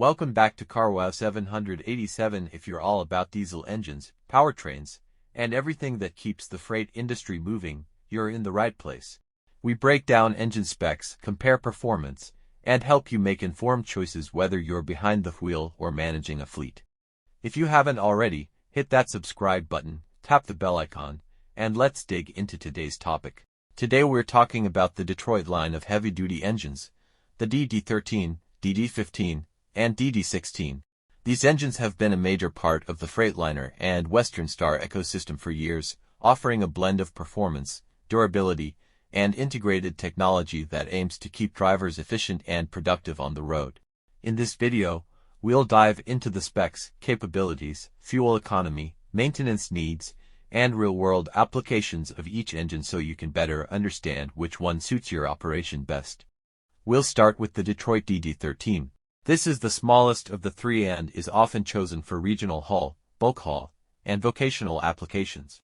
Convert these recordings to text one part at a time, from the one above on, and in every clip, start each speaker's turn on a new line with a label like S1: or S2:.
S1: Welcome back to CarWow 787. If you're all about diesel engines, powertrains, and everything that keeps the freight industry moving, you're in the right place. We break down engine specs, compare performance, and help you make informed choices whether you're behind the wheel or managing a fleet. If you haven't already, hit that subscribe button, tap the bell icon, and let's dig into today's topic. Today we're talking about the Detroit line of heavy-duty engines, the DD13, DD15, and DD16. These engines have been a major part of the Freightliner and Western Star ecosystem for years, offering a blend of performance, durability, and integrated technology that aims to keep drivers efficient and productive on the road. In this video, we'll dive into the specs, capabilities, fuel economy, maintenance needs, and real-world applications of each engine so you can better understand which one suits your operation best. We'll start with the Detroit DD13. This is the smallest of the three and is often chosen for regional haul, bulk haul, and vocational applications.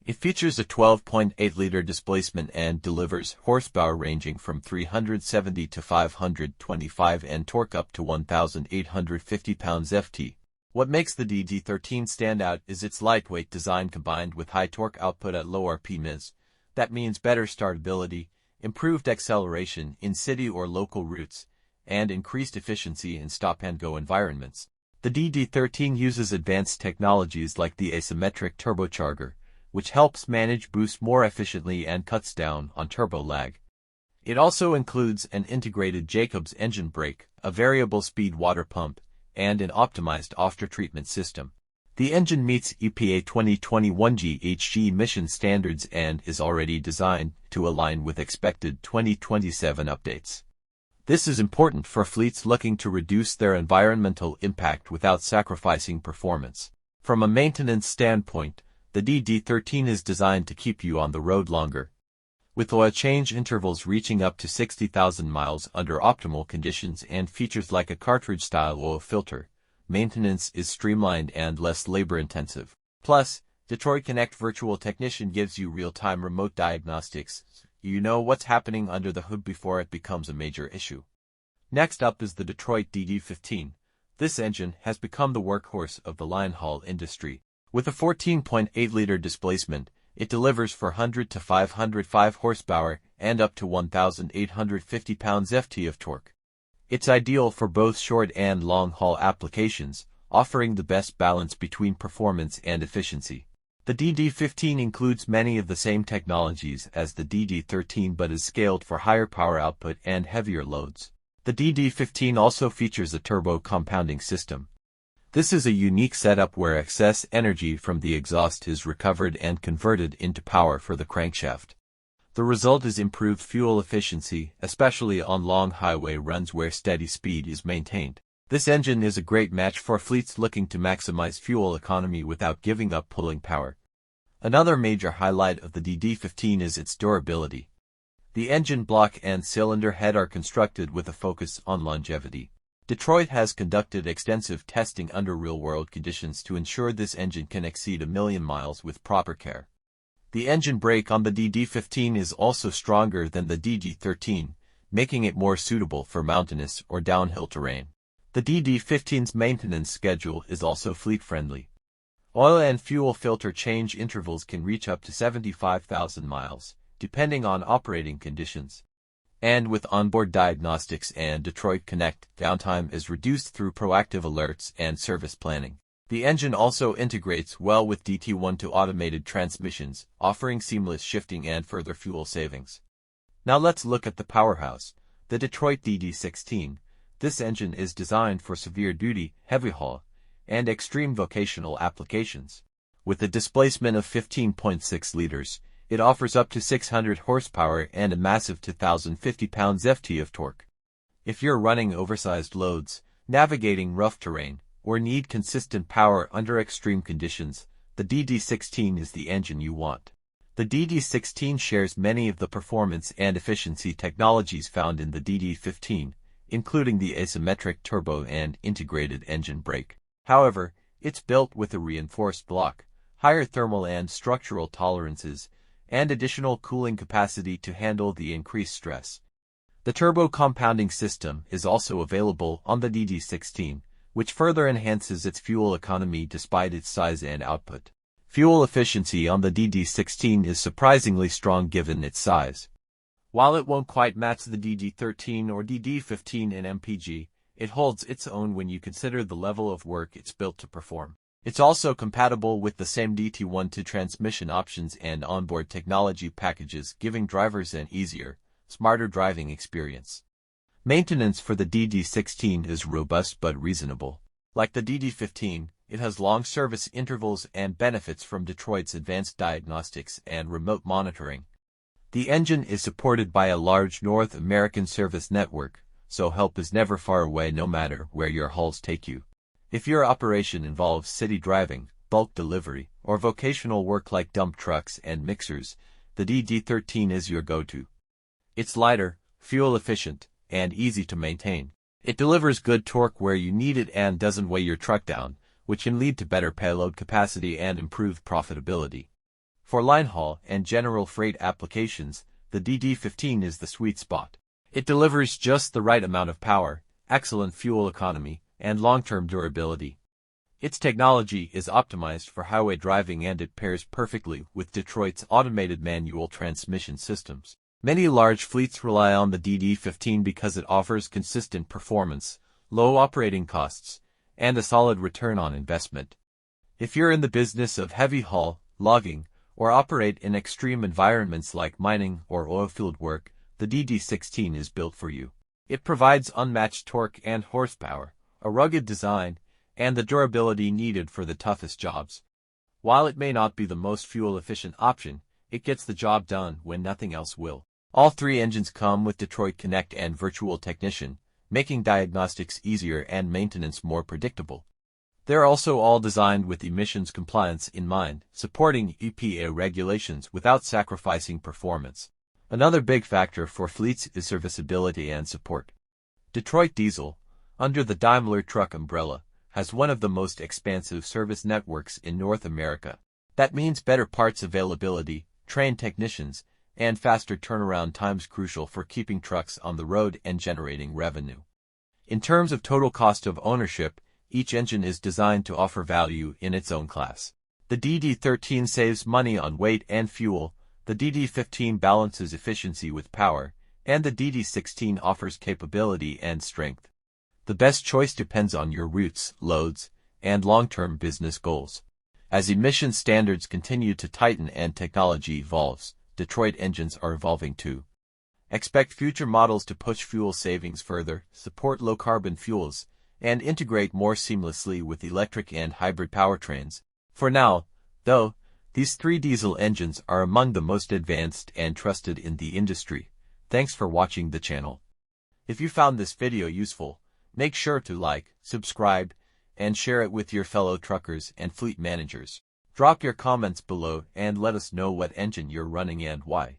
S1: It features a 12.8-liter displacement and delivers horsepower ranging from 370 to 525 and torque up to 1,850 pounds-ft. What makes the DD13 stand out is its lightweight design combined with high torque output at low RPMs. That means better startability, improved acceleration in city or local routes, and increased efficiency in stop-and-go environments. The DD13 uses advanced technologies like the asymmetric turbocharger, which helps manage boost more efficiently and cuts down on turbo lag. It also includes an integrated Jacobs engine brake, a variable speed water pump, and an optimized after-treatment system. The engine meets EPA 2021 GHG emission standards and is already designed to align with expected 2027 updates. This is important for fleets looking to reduce their environmental impact without sacrificing performance. From a maintenance standpoint, the DD13 is designed to keep you on the road longer. With oil change intervals reaching up to 60,000 miles under optimal conditions and features like a cartridge-style oil filter, maintenance is streamlined and less labor-intensive. Plus, Detroit Connect Virtual Technician gives you real-time remote diagnostics. You know what's happening under the hood before it becomes a major issue. Next up is the Detroit DD15. This engine has become the workhorse of the line haul industry. With a 14.8-liter displacement, it delivers 400 to 505 horsepower and up to 1,850 pounds-ft of torque. It's ideal for both short and long-haul applications, offering the best balance between performance and efficiency. The DD15 includes many of the same technologies as the DD13 but is scaled for higher power output and heavier loads. The DD15 also features a turbo compounding system. This is a unique setup where excess energy from the exhaust is recovered and converted into power for the crankshaft. The result is improved fuel efficiency, especially on long highway runs where steady speed is maintained. This engine is a great match for fleets looking to maximize fuel economy without giving up pulling power. Another major highlight of the DD15 is its durability. The engine block and cylinder head are constructed with a focus on longevity. Detroit has conducted extensive testing under real-world conditions to ensure this engine can exceed 1 million miles with proper care. The engine brake on the DD15 is also stronger than the DD13, making it more suitable for mountainous or downhill terrain. The DD15's maintenance schedule is also fleet-friendly. Oil and fuel filter change intervals can reach up to 75,000 miles, depending on operating conditions. And with onboard diagnostics and Detroit Connect, downtime is reduced through proactive alerts and service planning. The engine also integrates well with DT1 to automated transmissions, offering seamless shifting and further fuel savings. Now let's look at the powerhouse, the Detroit DD16. This engine is designed for severe duty, heavy haul, and extreme vocational applications. With a displacement of 15.6 liters, it offers up to 600 horsepower and a massive 2,050 pounds-ft of torque. If you're running oversized loads, navigating rough terrain, or need consistent power under extreme conditions, the DD16 is the engine you want. The DD16 shares many of the performance and efficiency technologies found in the DD15, including the asymmetric turbo and integrated engine brake. However, it's built with a reinforced block, higher thermal and structural tolerances, and additional cooling capacity to handle the increased stress. The turbo compounding system is also available on the DD16, which further enhances its fuel economy despite its size and output. Fuel efficiency on the DD16 is surprisingly strong given its size. While it won't quite match the DD13 or DD15 in MPG, it holds its own when you consider the level of work it's built to perform. It's also compatible with the same DT12 transmission options and onboard technology packages, giving drivers an easier, smarter driving experience. Maintenance for the DD16 is robust but reasonable. Like the DD15, it has long service intervals and benefits from Detroit's advanced diagnostics and remote monitoring. The engine is supported by a large North American service network, so help is never far away no matter where your hauls take you. If your operation involves city driving, bulk delivery, or vocational work like dump trucks and mixers, the DD13 is your go-to. It's lighter, fuel-efficient, and easy to maintain. It delivers good torque where you need it and doesn't weigh your truck down, which can lead to better payload capacity and improved profitability. For line haul and general freight applications, the DD15 is the sweet spot. It delivers just the right amount of power, excellent fuel economy, and long-term durability. Its technology is optimized for highway driving and it pairs perfectly with Detroit's automated manual transmission systems. Many large fleets rely on the DD15 because it offers consistent performance, low operating costs, and a solid return on investment. If you're in the business of heavy haul, logging, or operate in extreme environments like mining or oilfield work, the DD16 is built for you. It provides unmatched torque and horsepower, a rugged design, and the durability needed for the toughest jobs. While it may not be the most fuel-efficient option, it gets the job done when nothing else will. All three engines come with Detroit Connect and Virtual Technician, making diagnostics easier and maintenance more predictable. They're also all designed with emissions compliance in mind, supporting EPA regulations without sacrificing performance. Another big factor for fleets is serviceability and support. Detroit Diesel, under the Daimler Truck umbrella, has one of the most expansive service networks in North America. That means better parts availability, trained technicians, and faster turnaround times crucial for keeping trucks on the road and generating revenue. In terms of total cost of ownership, each engine is designed to offer value in its own class. The DD13 saves money on weight and fuel, the DD15 balances efficiency with power, and the DD16 offers capability and strength. The best choice depends on your routes, loads, and long-term business goals. As emission standards continue to tighten and technology evolves, Detroit engines are evolving too. Expect future models to push fuel savings further, support low-carbon fuels, and integrate more seamlessly with electric and hybrid powertrains. For now, though, these three diesel engines are among the most advanced and trusted in the industry. Thanks for watching the channel. If you found this video useful, make sure to like, subscribe, and share it with your fellow truckers and fleet managers. Drop your comments below and let us know what engine you're running and why.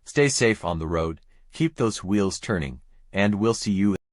S1: Stay safe on the road, keep those wheels turning, and we'll see you